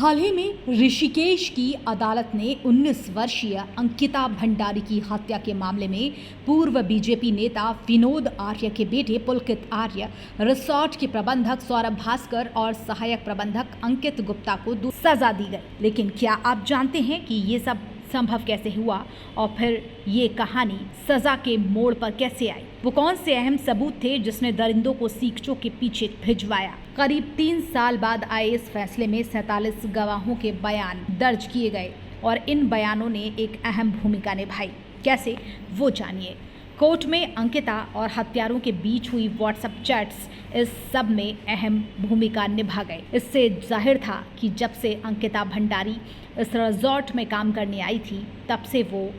हाल ही में ऋषिकेश की अदालत ने 19 वर्षीय अंकिता भंडारी की हत्या के मामले में पूर्व बीजेपी नेता विनोद आर्य के बेटे पुलकित आर्य, रिसोर्ट के प्रबंधक सौरभ भास्कर और सहायक प्रबंधक अंकित गुप्ता को सजा दी गई। लेकिन क्या आप जानते हैं कि ये सब संभव कैसे हुआ और फिर ये कहानी सजा के मोड़ पर कैसे आई? वो कौन से अहम सबूत थे जिसने दरिंदों को सीखचों के पीछे भिजवाया? करीब 3 साल बाद आए इस फैसले में 47 गवाहों के बयान दर्ज किए गए और इन बयानों ने एक अहम भूमिका निभाई। कैसे, वो जानिए। कोर्ट में अंकिता और हत्यारों के बीच हुई व्हाट्सएप चैट्स इस सब में अहम भूमिका निभा गए। इससे जाहिर था कि जब से अंकिता भंडारी इस रिजॉर्ट में काम करने आई थी, तब से वो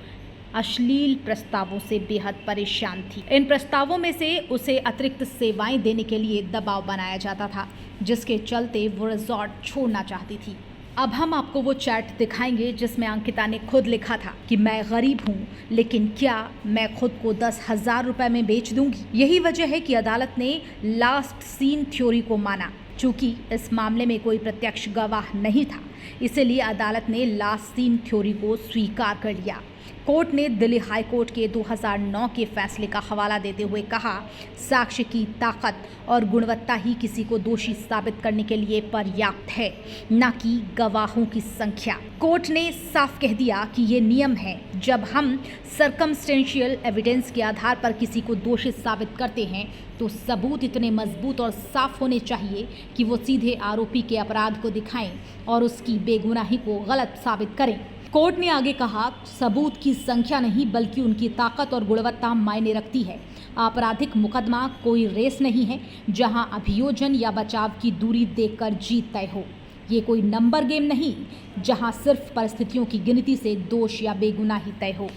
अश्लील प्रस्तावों से बेहद परेशान थी। इन प्रस्तावों में से उसे अतिरिक्त सेवाएं देने के लिए दबाव बनाया जाता था, जिसके चलते वो रिजॉर्ट छोड़ना चाहती थी। अब हम आपको वो चैट दिखाएंगे जिसमें अंकिता ने खुद लिखा था कि मैं गरीब हूँ, लेकिन क्या मैं खुद को 10,000 रुपए में बेच दूंगी। यही वजह है कि अदालत ने लास्ट सीन थ्योरी को माना। चूंकि इस मामले में कोई प्रत्यक्ष गवाह नहीं था, इसलिए अदालत ने लास्ट सीन थ्योरी को स्वीकार कर लिया। कोर्ट ने दिल्ली हाई कोर्ट के 2009 के फैसले का हवाला देते हुए कहा, साक्ष्य की ताकत और गुणवत्ता ही किसी को दोषी साबित करने के लिए पर्याप्त है, न कि गवाहों की संख्या। कोर्ट ने साफ कह दिया कि ये नियम है, जब हम सर्कमस्टेंशियल एविडेंस के आधार पर किसी को दोषी साबित करते हैं तो सबूत इतने मजबूत और साफ होने चाहिए कि वो सीधे आरोपी के अपराध को दिखाएं और उसकी बेगुनाही को गलत साबित करें। कोर्ट ने आगे कहा, सबूत की संख्या नहीं बल्कि उनकी ताकत और गुणवत्ता मायने रखती है। आपराधिक मुकदमा कोई रेस नहीं है जहां अभियोजन या बचाव की दूरी देखकर जीत तय हो। ये कोई नंबर गेम नहीं जहां सिर्फ परिस्थितियों की गिनती से दोष या बेगुनाही तय हो।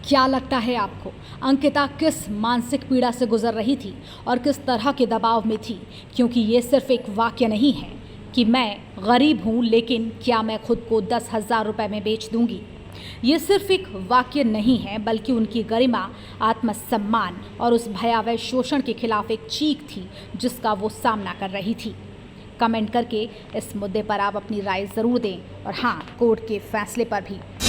क्या लगता है आपको, अंकिता किस मानसिक पीड़ा से गुजर रही थी और किस तरह के दबाव में थी? क्योंकि ये सिर्फ एक वाक्य नहीं है कि मैं गरीब हूँ, लेकिन क्या मैं खुद को 10,000 रुपए में बेच दूंगी। ये सिर्फ एक वाक्य नहीं है, बल्कि उनकी गरिमा, आत्मसम्मान और उस भयावह शोषण के खिलाफ एक चीख थी जिसका वो सामना कर रही थी। कमेंट करके इस मुद्दे पर आप अपनी राय ज़रूर दें और हाँ, कोर्ट के फैसले पर भी।